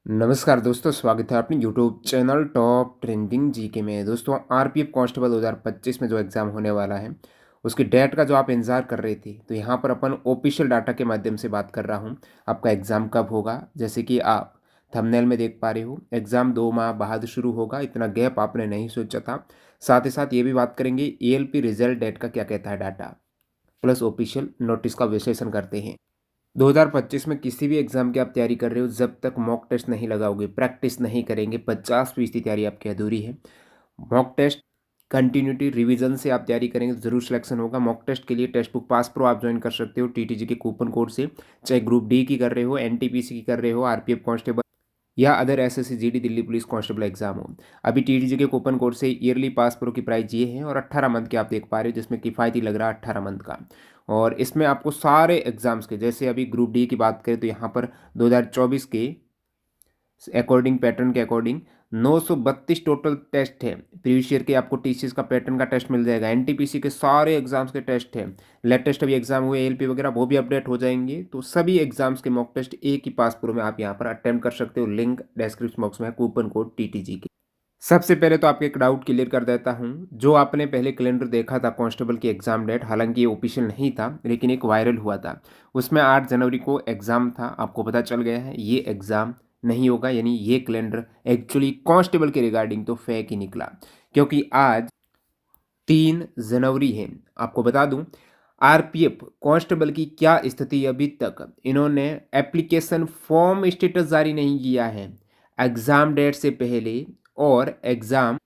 नमस्कार दोस्तों, स्वागत है अपने YouTube channel top trending GK में। दोस्तों, आरपीएफ कांस्टेबल 2025 में जो एग्ज़ाम होने वाला है, उसकी डेट का जो आप इंतज़ार कर रहे थे, तो यहाँ पर अपन ऑफिशियल डाटा के माध्यम से बात कर रहा हूँ। आपका एग्ज़ाम कब होगा? जैसे कि आप थंबनेल में देख पा रहे हो, एग्ज़ाम 2 माह बाद शुरू होगा। इतना गैप आपने नहीं सोचा था। साथ ही साथ ये भी बात करेंगे एएलपी रिजल्ट डेट का क्या कहता है डाटा, प्लस ऑफिशियल नोटिस का विश्लेषण करते हैं। 2025 में किसी भी एग्ज़ाम की आप तैयारी कर रहे हो, जब तक मॉक टेस्ट नहीं लगाओगे, प्रैक्टिस नहीं करेंगे, 50% तैयारी आपकी अधूरी है। मॉक टेस्ट, कंटिन्यूटी, रिवीजन से आप तैयारी करेंगे तो ज़रूर सिलेक्शन होगा। मॉक टेस्ट के लिए टेक्स्ट बुक पास प्रो आप ज्वाइन कर सकते हो टीटीजी के कूपन कोड से। चाहे ग्रुप डी की कर रहे हो, एनटीपीसी की कर रहे हो, आरपीएफ कांस्टेबल या other SSC GD Delhi police constable exam हो। अभी टीटीजी के कूपन कोड से ईयरली पास प्रो की प्राइस ये है और 18 मंथ के आप देख पा रहे हो, जिसमें किफ़ायती लग रहा है 18 मंथ का। और इसमें आपको सारे एग्जाम्स के, जैसे अभी ग्रुप डी की बात करें तो यहाँ पर 2024 के अकॉर्डिंग, पैटर्न के अकॉर्डिंग 932 टोटल टेस्ट है। प्रीवियस ईयर के आपको टीसीएस का पैटर्न का टेस्ट मिल जाएगा। एनटीपीसी के सारे एग्जाम्स के टेस्ट है। लेटेस्ट अभी एग्जाम हुए एएलपी वगैरह, वो भी अपडेट हो जाएंगे। तो सभी एग्जाम्स के मॉक टेस्ट एक ही पास प्रो में आप यहाँ पर अटेम्प्ट कर सकते हो। लिंक डिस्क्रिप्शन बॉक्स में है, कूपन कोड टीटीजी के। सबसे पहले तो आपके एक डाउट क्लियर कर देता हूँ। जो आपने पहले कैलेंडर देखा था कांस्टेबल की एग्जाम डेट, हालांकि ये ऑफिशियल नहीं था लेकिन एक वायरल हुआ था, उसमें 8 जनवरी को एग्जाम था। आपको पता चल गया है ये एग्जाम नहीं होगा, यानी ये कैलेंडर एक्चुअली कांस्टेबल के रिगार्डिंग तो फेक ही निकला, क्योंकि आज 3 जनवरी है। आपको बता दूं, आरपीएफ कांस्टेबल की क्या स्थिति, अभी तक इन्होंने एप्लीकेशन फॉर्म स्टेटस जारी नहीं किया है एग्ज़ाम डेट से पहले और एग्ज़ाम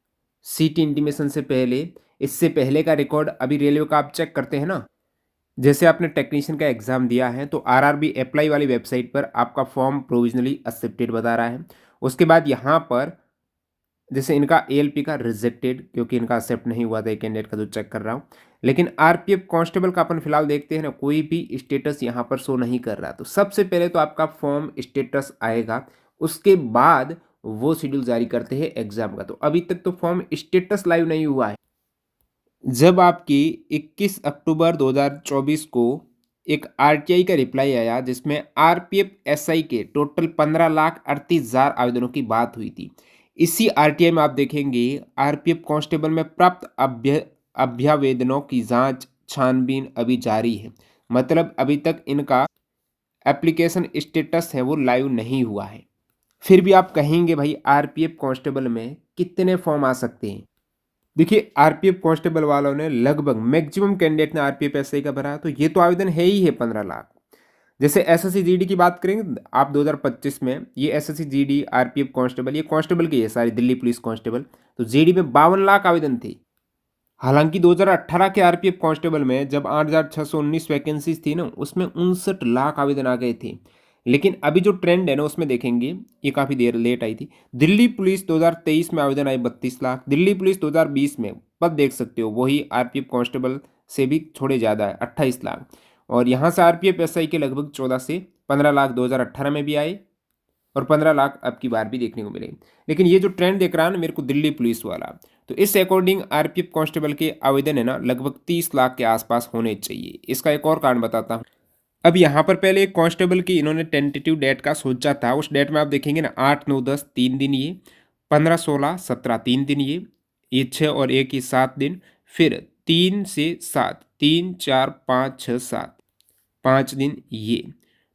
सीट इंटीमेशन से पहले। इससे पहले का रिकॉर्ड अभी रेलवे का आप चेक करते हैं ना, जैसे आपने टेक्नीशियन का एग्ज़ाम दिया है तो आरआरबी अप्लाई वाली वेबसाइट पर आपका फॉर्म प्रोविजनली एक्सेप्टेड बता रहा है। उसके बाद यहाँ पर जैसे इनका एएलपी का रिजेक्टेड, क्योंकि इनका एक्सेप्ट नहीं हुआ था कैंडिडेट का, जो चेक कर रहा हूँ। लेकिन आरपीएफ कांस्टेबल का अपन फिलहाल देखते हैं ना, कोई भी स्टेटस यहाँ पर शो नहीं कर रहा। तो सबसे पहले तो आपका फॉर्म स्टेटस आएगा, उसके बाद वो शेड्यूल जारी करते हैं एग्जाम का। तो अभी तक तो फॉर्म स्टेटस लाइव नहीं हुआ है। जब आपकी 21 अक्टूबर 2024 को एक आरटीआई का रिप्लाई आया, जिसमें आरपीएफ एसआई के टोटल 15,38,000 आवेदनों की बात हुई थी। इसी आरटीआई में आप देखेंगे आरपीएफ कांस्टेबल में प्राप्त अभ्यावेदनों की जांच छानबीन अभी जारी है। मतलब अभी तक इनका एप्लीकेशन स्टेटस है वो लाइव नहीं हुआ है। फिर भी आप कहेंगे भाई आरपीएफ कांस्टेबल में कितने फॉर्म आ सकते हैं? देखिए, आरपीएफ कांस्टेबल वालों ने लगभग मैक्सिमम कैंडिडेट ने आरपीएफ एसआई का भरा, तो ये तो आवेदन है ही है 15 लाख। जैसे एसएससी जीडी की बात करेंगे आप 2025 में, ये एसएससी जीडी आरपीएफ कांस्टेबल, ये कांस्टेबल की है सारी, दिल्ली पुलिस कांस्टेबल। तो जीडी में 52 लाख आवेदन थे। हालांकि 2018 के आरपीएफ कांस्टेबल में जब 8,619 वैकेंसीज थी ना, उसमें 59 लाख आवेदन आ गए थे। लेकिन अभी जो ट्रेंड है ना, उसमें देखेंगे, ये काफ़ी देर लेट आई थी। दिल्ली पुलिस 2023 में आवेदन आए 32 लाख। दिल्ली पुलिस 2020 में पद देख सकते हो, वही आरपीएफ कांस्टेबल से भी थोड़े ज़्यादा है, 28 लाख। और यहाँ से आरपीएफ एसआई के लगभग 14 से 15 लाख 2018 में भी आए, और 15 लाख अब की बार भी देखने को मिले। लेकिन ये जो ट्रेंड देख रहा है ना मेरे को दिल्ली पुलिस वाला, तो इस अकॉर्डिंग आरपीएफ कांस्टेबल के आवेदन है ना लगभग 30 लाख के आसपास होने चाहिए। इसका एक और कारण बताता हूँ। अब यहाँ पर पहले एक कांस्टेबल की इन्होंने टेंटेटिव डेट का सोचा था। उस डेट में आप देखेंगे ना, 8, 9, 10 3 दिन ये, 15, 16, 17 3 दिन ये 6 और 1 ये 7 दिन, फिर 3 से 7, 3, 4, 5, 6, 7 5 दिन ये।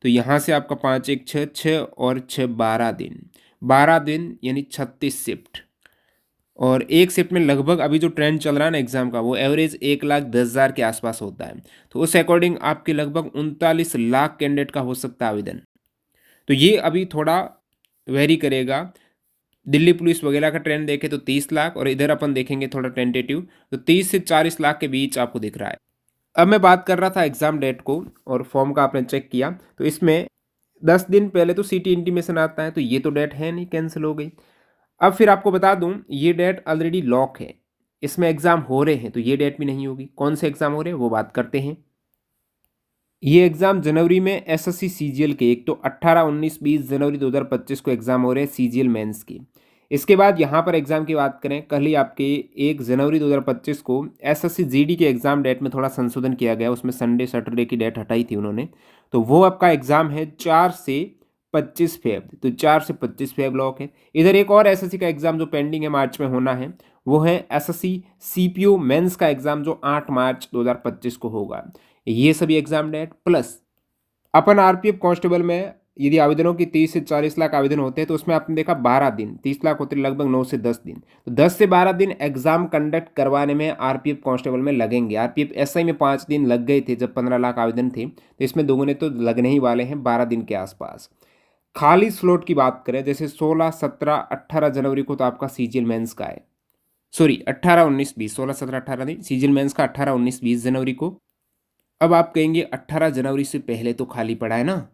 तो यहाँ से आपका 5, 1, 6, 6 और 6 12 दिन, 12 दिन यानी 36 शिफ्ट। और एक शिफ्ट में लगभग अभी जो ट्रेंड चल रहा है ना एग्जाम का, वो एवरेज 1,10,000 के आसपास होता है। तो उस अकॉर्डिंग आपके लगभग 39 लाख कैंडिडेट का हो सकता है आवेदन। तो ये अभी थोड़ा वेरी करेगा। दिल्ली पुलिस वगैरह का ट्रेंड देखें तो 30 लाख, और इधर अपन देखेंगे थोड़ा टेंटेटिव, तो 30 से 40 लाख के बीच आपको दिख रहा है। अब मैं बात कर रहा था एग्जाम डेट को, और फॉर्म का आपने चेक किया तो इसमें 10 दिन पहले तो सीटी इंटीमेशन आता है, तो ये तो डेट है नहीं, कैंसिल हो गई। अब फिर आपको बता दूं, ये डेट ऑलरेडी लॉक है, इसमें एग्ज़ाम हो रहे हैं, तो ये डेट भी नहीं होगी। कौन से एग्ज़ाम हो रहे हैं वो बात करते हैं। ये एग्ज़ाम जनवरी में एसएससी सीजीएल के, एक तो 18, 19, 20 जनवरी 2025 को एग्ज़ाम हो रहे हैं सीजीएल मेंस की। इसके बाद यहाँ पर एग्ज़ाम की बात करें, कल ही आपके 1 जनवरी 2025 को एसएससी जीडी के एग्ज़ाम डेट में थोड़ा संशोधन किया गया, उसमें संडे सैटरडे की डेट हटाई थी उन्होंने। तो वो आपका एग्ज़ाम है 4 से 25 फेब, तो 4 से 25 फेब लॉक है। इधर एक और एसएससी का एग्जाम जो पेंडिंग है, मार्च में होना है, वो है एसएससी सीपीओ मेंस का एग्जाम जो 8 मार्च 2025 को होगा। ये सभी एग्जाम डेट प्लस अपन आरपीएफ कांस्टेबल में यदि आवेदनों की 30 से 40 लाख आवेदन होते हैं तो उसमें आपने देखा 12 दिन, 30 लाख होते लगभग 9 से 10 दिन, तो 10 से 12 दिन एग्जाम कंडक्ट करवाने में आरपीएफ कांस्टेबल में लगेंगे। आरपीएफ एसआई में 5 दिन लग गए थे जब 15 लाख आवेदन थे, तो इसमें दोगुने तो लगने ही वाले हैं 12 दिन के आसपास। खाली स्लॉट की बात करें, जैसे 16, 17, 18 जनवरी को तो आपका सीजीएल मेंस का है, सॉरी 18, 19, 20, 16, 17, 18 नहीं, सीजीएल मेंस का 18, 19, 20 जनवरी को। अब आप कहेंगे 18 जनवरी से पहले तो खाली पड़ा है ना,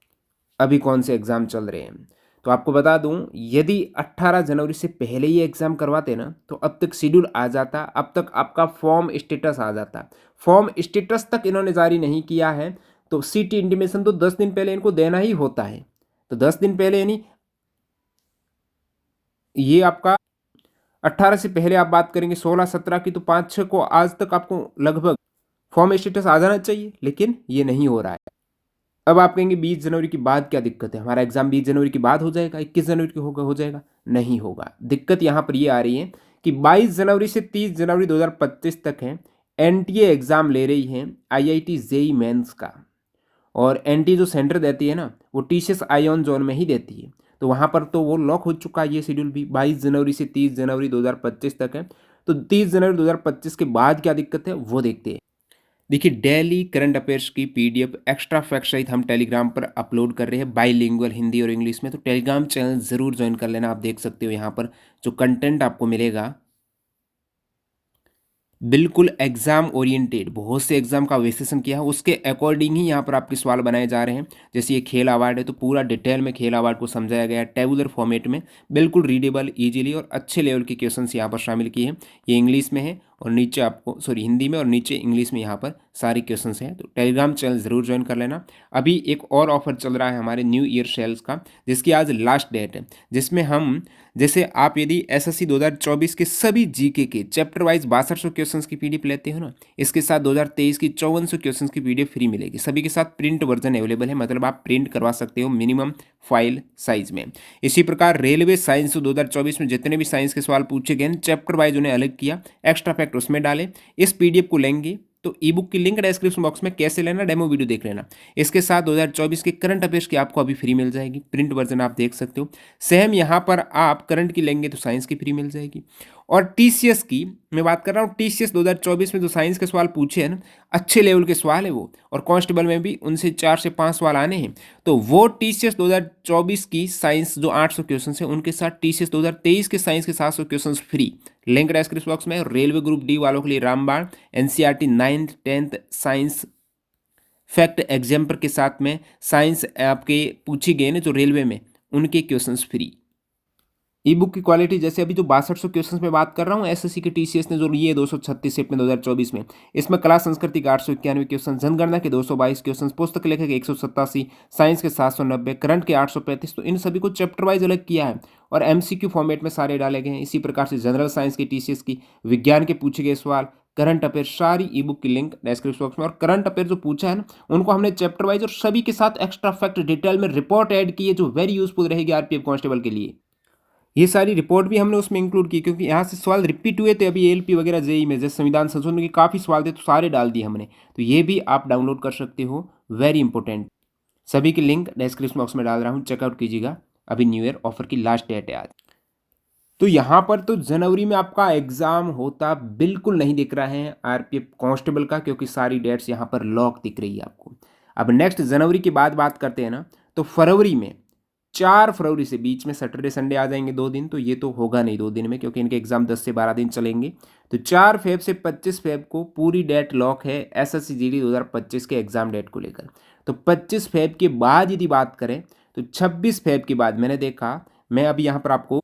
अभी कौन से एग्ज़ाम चल रहे हैं। तो आपको बता दूं, यदि 18 जनवरी से पहले ये एग्ज़ाम करवाते ना तो अब तक शेड्यूल आ जाता, अब तक आपका फॉर्म स्टेटस आ जाता। फॉर्म स्टेटस तक इन्होंने जारी नहीं किया है, तो सीटी इंटीमेशन तो 10 दिन पहले इनको देना ही होता है। तो 10 दिन पहले यानी ये आपका 18 से पहले आप बात करेंगे 16, 17 की, तो 5-6 को आज तक आपको लगभग फॉर्म स्टेटस आ जाना चाहिए, लेकिन ये नहीं हो रहा है। अब आप कहेंगे 20 जनवरी के बाद क्या दिक्कत है, हमारा एग्जाम 20 जनवरी के बाद हो जाएगा, 21 जनवरी को होगा, हो जाएगा, नहीं होगा। दिक्कत यहाँ पर ये आ रही है कि 22 जनवरी से 30 जनवरी 2025 तक है एनटीए एग्ज़ाम ले रही है आईआईटी जेई मेंस का, और एनटीए जो सेंटर देती है ना वो टीसीएस आयोन जोन में ही देती है, तो वहाँ पर तो वो लॉक हो चुका है। ये शेड्यूल भी 22 जनवरी से 30 जनवरी 2025 तक है, तो 30 जनवरी 2025 के बाद क्या दिक्कत है वो देखते हैं। देखिए, डेली करंट अफेयर्स की पीडीएफ एक्स्ट्रा फैक्ट सहित हम टेलीग्राम पर अपलोड कर रहे हैं बाईलिंगुअल हिंदी और इंग्लिश में, तो टेलीग्राम चैनल ज़रूर ज्वाइन कर लेना। आप देख सकते हो यहाँ पर जो कंटेंट आपको मिलेगा बिल्कुल एग्जाम ओरिएंटेड, बहुत से एग्जाम का विश्लेषण किया है, उसके अकॉर्डिंग ही यहाँ पर आपके सवाल बनाए जा रहे हैं। जैसे ये खेल अवार्ड है तो पूरा डिटेल में खेल अवार्ड को समझाया गया है टेबुलर फॉर्मेट में, बिल्कुल रीडेबल, इजीली और अच्छे लेवल के क्वेश्चंस यहाँ पर शामिल किए हैं। ये इंग्लिश में है और नीचे आपको सॉरी हिंदी में और नीचे इंग्लिश में यहाँ पर सारे क्वेश्चंस हैं, तो टेलीग्राम चैनल ज़रूर ज्वाइन कर लेना। अभी एक और ऑफर चल रहा है हमारे न्यू ईयर सेल्स का, जिसकी आज लास्ट डेट है, जिसमें हम जैसे आप यदि एसएससी 2024 के सभी जीके के चैप्टर वाइज 6200 क्वेश्चंस की पीडीएफ लेते हो ना, इसके साथ 2023 की 5400 क्वेश्चंस की पीडीएफ फ्री मिलेगी। सभी के साथ प्रिंट वर्जन अवेलेबल है, मतलब आप प्रिंट करवा सकते हो मिनिमम फाइल साइज में। इसी प्रकार रेलवे साइंस 2024 में जितने भी साइंस के सवाल पूछे गए चैप्टर वाइज उन्हें अलग किया, एक्स्ट्रा फैक्ट उसमें डाले। इस पीडीएफ को लेंगे तो ई बुक की लिंक डिस्क्रिप्शन बॉक्स में, कैसे लेना डेमो वीडियो देख लेना। इसके साथ 2024 के करंट अफेयर्स की आपको अभी फ्री मिल जाएगी, प्रिंट वर्जन आप देख सकते हो। सेम यहाँ पर आप करंट की लेंगे तो साइंस की फ्री मिल जाएगी। और टीसीएस की मैं बात कर रहा हूँ, टीसीएस 2024 में जो साइंस के सवाल पूछे हैं ना, अच्छे लेवल के सवाल है वो, और कांस्टेबल में भी उनसे 4 से 5 सवाल आने हैं, तो वो टीसीएस 2024 की साइंस जो 800 क्वेश्चन है उनके साथ टीसीएस 2023 के साइंस के 700 question free, link description box में। रेलवे ग्रुप डी वालों के लिए रामबाण NCERT 9th 10th science fact example के साथ में साइंस आपके पूछी गए ना जो रेलवे में, उनके क्वेश्चंस फ्री। ई बुक की क्वालिटी जैसे अभी जो 6200 क्वेश्चन में बात कर रहा हूँ एसएससी के टीसीएस ने जो लिए 236 सेट में 2024 में, इसमें कला संस्कृति के 891 क्वेश्चन, जनगणना के 222 क्वेश्चन, पुस्तक लेखक के 187, साइंस के 790, करंट के 835, तो इन सभी को चैप्टर वाइज अलग किया है और एमसीक्यू फॉर्मेट में सारे डाले गए हैं। इसी प्रकार से जनरल साइंस की टीसीएस की, विज्ञान के पूछे गए सवाल, करंट अफेयर, सारी ई बुक की लिंक डिस्क्रिप्शन बॉक्स में। और करंट अफेयर जो पूछा है ना उनको हमने चैप्टर वाइज और सभी के साथ एक्स्ट्रा फैक्ट डिटेल में रिपोर्ट ऐड की है, जो वेरी यूजफुल रहेगी आरपीएफ कांस्टेबल के लिए। ये सारी रिपोर्ट भी हमने उसमें इंक्लूड की, क्योंकि यहाँ से सवाल रिपीट हुए थे अभी एएलपी वगैरह जेई में, जैसे संविधान संशोधन के काफ़ी सवाल थे तो सारे डाल दिए हमने, तो ये भी आप डाउनलोड कर सकते हो, वेरी इंपॉर्टेंट। सभी की लिंक डिस्क्रिप्शन बॉक्स में डाल रहा हूँ, चेकआउट कीजिएगा। अभी न्यू ईयर ऑफर की लास्ट डेट है आज। तो यहाँ पर तो जनवरी में आपका एग्जाम होता बिल्कुल नहीं दिख रहा है आरपीएफ कांस्टेबल का, क्योंकि सारी डेट्स यहाँ पर लॉक दिख रही है आपको। अब नेक्स्ट जनवरी के बाद बात करते हैं ना, तो फरवरी में 4 फरवरी से बीच में सैटरडे संडे आ जाएंगे 2 दिन, तो ये तो होगा नहीं 2 दिन में, क्योंकि इनके एग्जाम 10 से 12 दिन चलेंगे। तो 4 फेब से 25 फेब को पूरी डेट लॉक है एसएससी जीडी 2025 के एग्जाम डेट को लेकर। तो 25 फेब के बाद यदि बात करें तो 26 फेब के बाद मैंने देखा, मैं अभी यहाँ पर आपको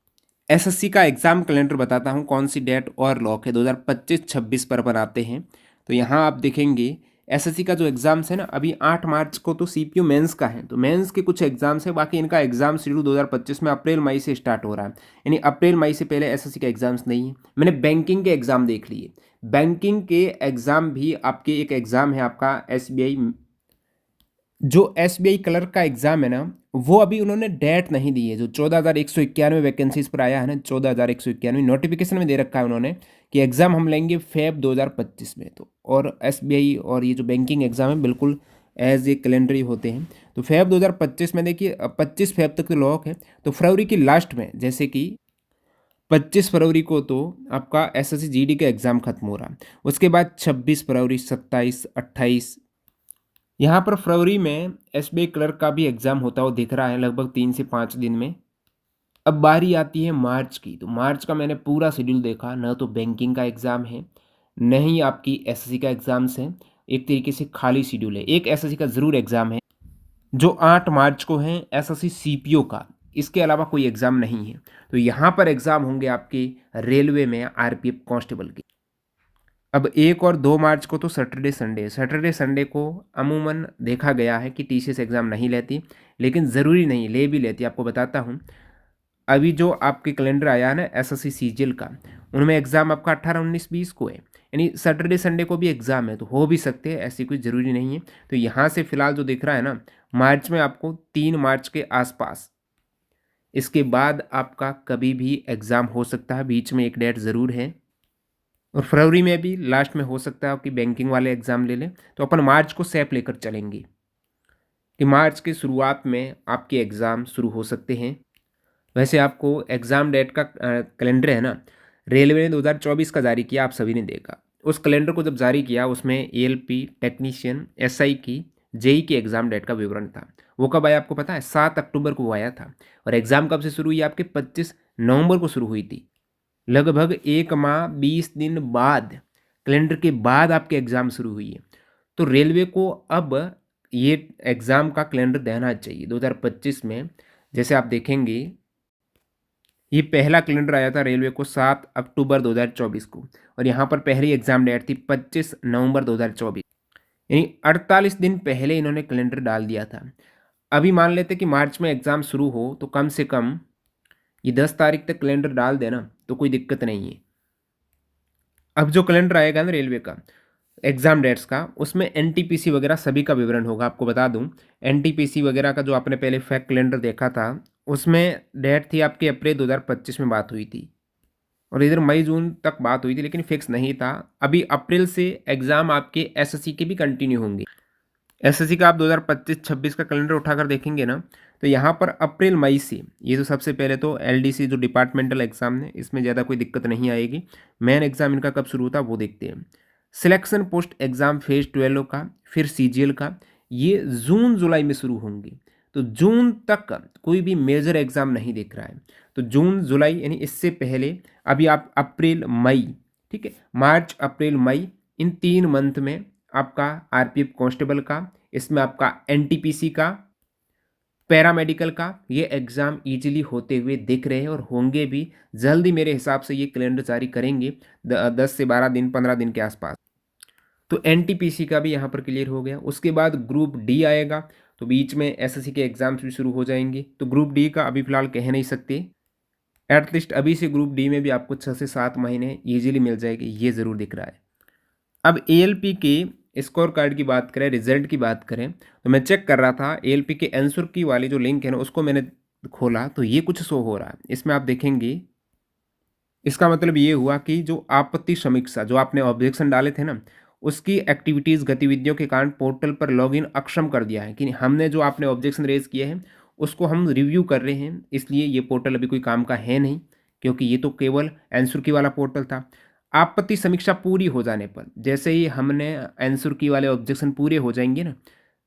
एसएससी का एग्जाम कैलेंडर बताता हूँ कौन सी डेट और लॉक है 2025-26 पर बनाते हैं। तो यहाँ आप देखेंगे एसएससी का जो एग्ज़ाम्स है ना, अभी 8 मार्च को तो सीपीयू मेंस का है, तो मेंस के कुछ एग्जाम्स है, बाकी इनका एग्जाम शेड्यूल 2025 में अप्रैल मई से स्टार्ट हो रहा है, यानी अप्रैल मई से पहले एसएससी के एग्जाम्स नहीं है। मैंने बैंकिंग के एग्ज़ाम देख लिए, बैंकिंग के एग्ज़ाम भी आपके एक एग्ज़ाम है आपका एसबीआई जो एसबीआई क्लर्क का एग्ज़ाम है ना, वो अभी उन्होंने डेट नहीं दी है। जो 14,191 वैकेंसीज़ पर आया है ना, 14,191 नोटिफ़िकेशन में दे रखा है उन्होंने कि एग्ज़ाम हम लेंगे फ़ेब 2025 में। तो और एसबीआई और ये जो बैंकिंग एग्ज़ाम है बिल्कुल एज़ ए कैलेंडर होते हैं। तो फ़ेब 2025 में देखिए 25 फ़ेब तक तो लॉक है। तो फरवरी की लास्ट में जैसे कि 25 फरवरी को तो आपका एसएससी जीडी का एग्ज़ाम खत्म हो रहा है। उसके बाद 26 फरवरी, 27, 28 यहाँ पर फरवरी में एसबीआई क्लर्क का भी एग्ज़ाम होता हुआ दिख रहा है लगभग 3 से 5 दिन में। अब बारी आती है मार्च की, तो मार्च का मैंने पूरा शेड्यूल देखा, ना तो बैंकिंग का एग्ज़ाम है, न ही आपकी एसएससी का एग्ज़ाम्स है, एक तरीके से खाली शेड्यूल है। एक एसएससी का ज़रूर एग्ज़ाम है, जो 8 मार्च को है एसएससी सीपीओ का, इसके अलावा कोई एग्ज़ाम नहीं है। तो यहाँ पर एग्ज़ाम होंगे आपके रेलवे में आरपीएफ कांस्टेबल के। अब 1 और 2 मार्च को तो सैटरडे संडे है। सैटरडे संडे को अमूमन देखा गया है कि टीसीएस एग्ज़ाम नहीं लेती, लेकिन ज़रूरी नहीं, ले भी लेती। आपको बताता हूँ, अभी जो आपके कैलेंडर आया है ना एसएससी सीजीएल का, उनमें एग्ज़ाम आपका 18, 19, 20 को है। यानी सैटरडे संडे को भी एग्ज़ाम है, तो हो भी सकते हैं, ऐसी कोई ज़रूरी नहीं है। तो यहाँ से फ़िलहाल जो दिख रहा है ना, मार्च में आपको 3 मार्च के आसपास, इसके बाद आपका कभी भी एग्ज़ाम हो सकता है, बीच में एक डेट ज़रूर है। और फरवरी में भी लास्ट में हो सकता है कि बैंकिंग वाले एग्ज़ाम ले लें। तो अपन मार्च को सेप लेकर चलेंगे कि मार्च की शुरुआत में आपके एग्ज़ाम शुरू हो सकते हैं। वैसे आपको एग्ज़ाम डेट का कैलेंडर है ना, रेलवे ने 2024 का जारी किया, आप सभी ने देखा। उस कैलेंडर को जब जारी किया उसमें एएलपी, टेक्नीशियन, एसआई की, जेई की एग्ज़ाम डेट का विवरण था। वो कब आया आपको पता है? 7 अक्टूबर को वो आया था। और एग्ज़ाम कब से शुरू हुई? आपके 25 नवंबर को शुरू हुई थी। लगभग 1 माह 20 दिन बाद, कैलेंडर के बाद आपके एग्ज़ाम शुरू हुई है। तो रेलवे को अब ये एग्ज़ाम का कैलेंडर देना चाहिए 2025 में। जैसे आप देखेंगे, ये पहला कैलेंडर आया था रेलवे को 7 अक्टूबर 2024 को, और यहाँ पर पहली एग्ज़ाम डेट थी 25 नवंबर 2024। यानी 48 दिन पहले इन्होंने कैलेंडर डाल दिया था। अभी मान लेते कि मार्च में एग्ज़ाम शुरू हो, तो कम से कम ये 10 तारीख तक कैलेंडर डाल देना, तो कोई दिक्कत नहीं है। अब जो कैलेंडर आएगा ना रेलवे का एग्ज़ाम डेट्स का, उसमें एनटीपीसी वगैरह सभी का विवरण होगा। आपको बता दूं, एनटीपीसी वगैरह का जो आपने पहले फैक्ट कैलेंडर देखा था, उसमें डेट थी आपकी अप्रैल 2025 में बात हुई थी, और इधर मई जून तक बात हुई थी, लेकिन फिक्स नहीं था। अभी अप्रैल से एग्ज़ाम आपके एसएससी के भी कंटिन्यू होंगे। एसएससी का आप 2025-26 का कैलेंडर उठाकर देखेंगे ना, तो यहाँ पर अप्रैल मई से, ये तो सबसे पहले तो एलडीसी जो डिपार्टमेंटल एग्ज़ाम है, इसमें ज़्यादा कोई दिक्कत नहीं आएगी। मेन एग्ज़ाम इनका कब शुरू होता है वो देखते हैं। सिलेक्शन पोस्ट एग्ज़ाम फेज़ 12 का, फिर सीजीएल का, ये जून जुलाई में शुरू होंगे। तो जून तक का कोई भी मेजर एग्ज़ाम नहीं दिख रहा है। तो जून जुलाई यानी इससे पहले अभी आप अप्रैल मई, ठीक है, मार्च अप्रैल मई, इन 3 मंथ में आपका आरपीएफ कांस्टेबल का, इसमें आपका एनटीपीसी का, पैरामेडिकल का, ये एग्ज़ाम इजीली होते हुए दिख रहे हैं, और होंगे भी जल्दी। मेरे हिसाब से ये कैलेंडर जारी करेंगे 10 से 12 दिन, 15 दिन के आसपास। तो एनटीपीसी का भी यहाँ पर क्लियर हो गया। उसके बाद ग्रुप डी आएगा, तो बीच में एसएससी के एग्ज़ाम्स भी शुरू हो जाएंगे। तो ग्रुप डी का अभी फ़िलहाल कह नहीं सकते, एटलीस्ट अभी से ग्रुप डी में भी आपको 6 से 7 महीने ईजिली मिल जाएगी, ये ज़रूर दिख रहा है। अब एएलपी के स्कोर कार्ड की बात करें, रिजल्ट की बात करें, तो मैं चेक कर रहा था एएलपी के आंसर की वाली जो लिंक है ना, उसको मैंने खोला, तो ये कुछ शो हो रहा है। इसमें आप देखेंगे, इसका मतलब ये हुआ कि जो आपत्ति समीक्षा, जो आपने ऑब्जेक्शन डाले थे ना, उसकी एक्टिविटीज़, गतिविधियों के कारण पोर्टल पर लॉगिन अक्षम कर दिया है कि हमने जो आपने ऑब्जेक्शन रेज किए हैं उसको हम रिव्यू कर रहे हैं, इसलिए ये पोर्टल अभी कोई काम का है नहीं, क्योंकि ये तो केवल आंसर की वाला पोर्टल था। आपत्ति समीक्षा पूरी हो जाने पर, जैसे ही हमने आंसर की वाले ऑब्जेक्शन पूरे हो जाएंगे ना,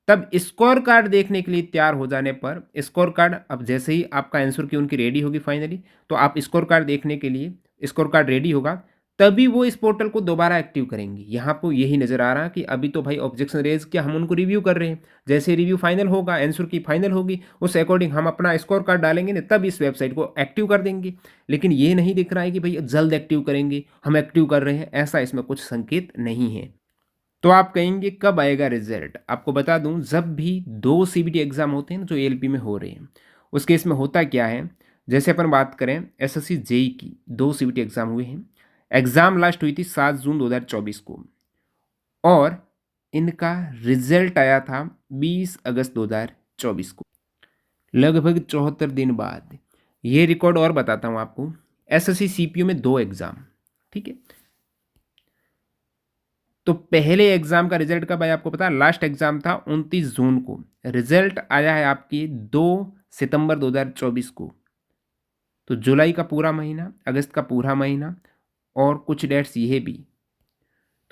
तब स्कोर कार्ड देखने के लिए तैयार हो जाने पर, स्कोर कार्ड अब जैसे ही आपका आंसर की उनकी रेडी होगी फाइनली, तो आप स्कोर कार्ड देखने के लिए, स्कोर कार्ड रेडी होगा, तभी वो इस पोर्टल को दोबारा एक्टिव करेंगे। यहाँ पर यही नज़र आ रहा है कि अभी तो भाई ऑब्जेक्शन रेज किया, हम उनको रिव्यू कर रहे हैं। जैसे रिव्यू फाइनल होगा, आंसर की फाइनल होगी, उस अकॉर्डिंग हम अपना स्कोर कार्ड डालेंगे ना, तब इस वेबसाइट को एक्टिव कर देंगे। लेकिन ये नहीं दिख रहा है कि भाई जल्द एक्टिव करेंगे, हम एक्टिव कर रहे हैं, ऐसा इसमें कुछ संकेत नहीं है। तो आप कहेंगे कब आएगा रिजल्ट? आपको बता दूं, जब भी 2 सीबीटी एग्जाम होते हैं ना, जो एएलपी में हो रहे हैं, उस केस में होता क्या है, जैसे अपन बात करें एसएससी जेई की 2 सीबीटी एग्जाम हुए हैं। एग्जाम लास्ट हुई थी 7 जून 2024 को, और इनका रिजल्ट आया था 20 अगस्त 2024 को, लगभग 74 दिन बाद। ये रिकॉर्ड और बताता हूँ आपको, एसएससी सीपीयू में 2 एग्ज़ाम, ठीक है। तो पहले एग्ज़ाम का रिजल्ट कब आया आपको पता है? लास्ट एग्ज़ाम था 29 जून को, रिजल्ट आया है आपकी 2 सितंबर 2024 को। तो जुलाई का पूरा महीना, अगस्त का पूरा महीना और कुछ डेट्स ये भी,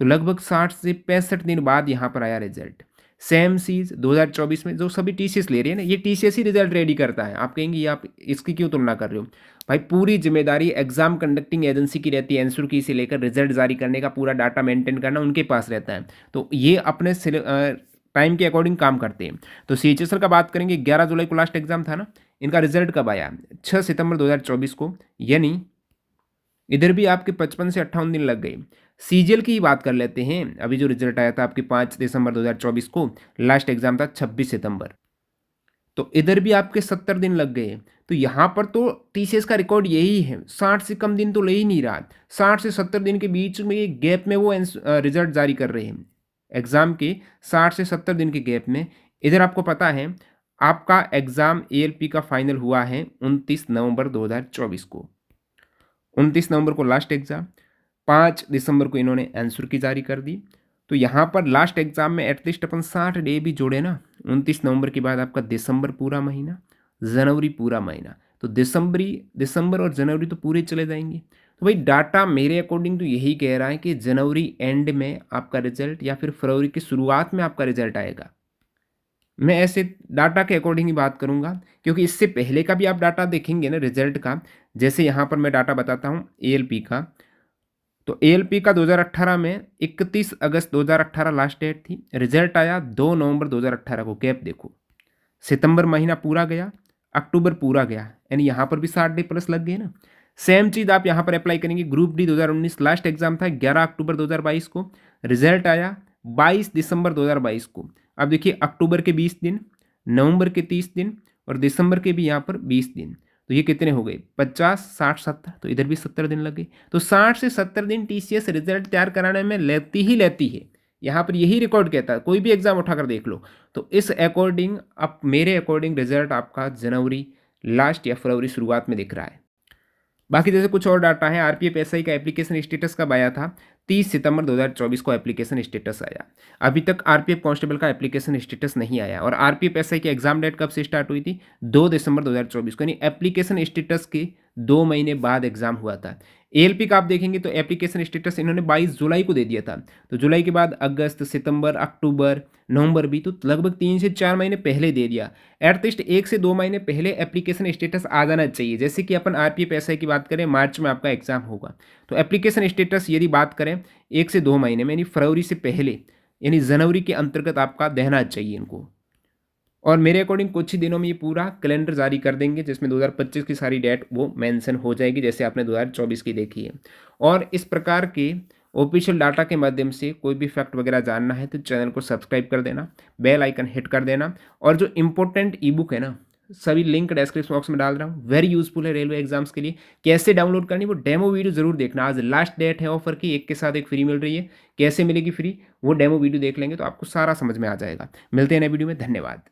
तो लगभग 60 से 65 दिन बाद यहाँ पर आया रिजल्ट। सेम चीज़ 2024 में जो सभी टीसीएस ले रही है ना, ये टीसीएस ही रिजल्ट रेडी करता है। आप कहेंगे ये आप इसकी क्यों तुलना कर रहे हो? भाई पूरी जिम्मेदारी एग्जाम कंडक्टिंग एजेंसी की रहती है, आंसर की से लेकर रिजल्ट जारी करने का पूरा डाटा मेंटेन करना उनके पास रहता है। तो ये अपने टाइम के अकॉर्डिंग काम करते हैं। तो सीएचएसएल का बात करेंगे, 11 जुलाई को लास्ट एग्जाम था ना, इनका रिजल्ट कब आया? 6 सितंबर 2024 को, यानी इधर भी आपके 55 से 58 दिन लग गए। सीजीएल की ही बात कर लेते हैं, अभी जो रिजल्ट आया था आपके 5 दिसंबर 2024 को, लास्ट एग्जाम था 26 सितंबर, तो इधर भी आपके 70 दिन लग गए। तो यहाँ पर तो टीसीएस का रिकॉर्ड यही है, 60 से कम दिन तो ले ही नहीं रहा। 60 से 70 दिन के बीच में गैप में वो रिजल्ट जारी कर रहे हैं, एग्ज़ाम के 60 से 70 दिन के गैप में। इधर आपको पता है आपका एग्ज़ाम एएलपी का फाइनल हुआ है 29 नवंबर 2024 को, 29 नवंबर को लास्ट एग्ज़ाम, 5 दिसंबर को इन्होंने आंसर की जारी कर दी। तो यहाँ पर लास्ट एग्ज़ाम में एटलीस्ट अपन 60 डे भी जोड़े ना, 29 नवंबर के बाद आपका दिसंबर पूरा महीना, जनवरी पूरा महीना, तो दिसंबर और जनवरी तो पूरे चले जाएंगे। तो भाई डाटा मेरे अकॉर्डिंग तो यही कह रहा है कि जनवरी एंड में आपका रिजल्ट या फिर फरवरी की शुरुआत में आपका रिजल्ट आएगा। मैं ऐसे डाटा के अकॉर्डिंग ही बात करूंगा, क्योंकि इससे पहले का भी आप डाटा देखेंगे ना रिजल्ट का। जैसे यहाँ पर मैं डाटा बताता हूँ एएलपी का, तो एएलपी का 2018 में 31 अगस्त 2018 लास्ट डेट थी, रिजल्ट आया 2 नवंबर 2018 को। गैप देखो, सितंबर महीना पूरा गया, अक्टूबर पूरा गया, यानी यहाँ पर भी 60 डे प्लस लग गए ना। सेम चीज़ आप यहाँ पर अप्लाई करेंगे, ग्रुप डी 2019 लास्ट एग्जाम था 11 अक्टूबर 2022 को, रिजल्ट आया 22 दिसंबर 2022 को। अब देखिए अक्टूबर के 20 दिन, नवंबर के 30 दिन और दिसंबर के भी यहाँ पर 20 दिन, तो ये कितने हो गए? 50, 60, 70, तो इधर भी 70 दिन लग गए। तो 60 से 70 दिन टीसीएस रिजल्ट तैयार कराने में लेती है। यहाँ पर यही रिकॉर्ड कहता है, कोई भी एग्जाम उठाकर देख लो। तो इस अकॉर्डिंग अब मेरे अकॉर्डिंग रिजल्ट आपका जनवरी लास्ट या फरवरी शुरुआत में दिख रहा है। बाकी जैसे कुछ और डाटा है, आरपीएफ एसआई का एप्लीकेशन स्टेटस कब आया था? 30 सितंबर 2024 को एप्लीकेशन स्टेटस आया। अभी तक आरपीएफ कांस्टेबल का एप्लीकेशन स्टेटस नहीं आया। और आरपीएफ एसआई की एग्जाम डेट कब से स्टार्ट हुई थी? 2 दिसंबर 2024 को, यानी एप्लीकेशन स्टेटस के 2 महीने बाद एग्जाम हुआ था। एएलपी का आप देखेंगे तो एप्लीकेशन स्टेटस इन्होंने 22 जुलाई को दे दिया था। तो जुलाई के बाद अगस्त, सितंबर, अक्टूबर, नवंबर भी, तो लगभग 3 से 4 महीने पहले दे दिया। एटलीस्ट 1 से 2 महीने पहले एप्लीकेशन स्टेटस आ जाना चाहिए। जैसे कि अपन आरपीएफ एसआई की बात करें, मार्च में आपका एग्जाम होगा, तो एप्लीकेशन स्टेटस यदि बात करें 1 से 2 महीने में, यानी फरवरी से पहले, यानी जनवरी के अंतर्गत आपका देना चाहिए इनको। और मेरे अकॉर्डिंग कुछ ही दिनों में ये पूरा कैलेंडर जारी कर देंगे, जिसमें 2025 की सारी डेट वो मेंशन हो जाएगी, जैसे आपने 2024 की देखी है। और इस प्रकार के ऑफिशियल डाटा के माध्यम से कोई भी फैक्ट वगैरह जानना है तो चैनल को सब्सक्राइब कर देना, बेल आइकन हिट कर देना। और जो इंपॉर्टेंट ई बुक है ना, सभी लिंक डिस्क्रिप्शन बॉक्स में डाल रहा हूँ, वेरी यूजफुल है रेलवे एग्जाम्स के लिए। कैसे डाउनलोड करनी वो डेमो वीडियो जरूर देखना। आज लास्ट डेट है ऑफर की, एक के साथ एक फ्री मिल रही है। कैसे मिलेगी फ्री वो डेमो वीडियो देख लेंगे तो आपको सारा समझ में आ जाएगा। मिलते हैं नए वीडियो में, धन्यवाद।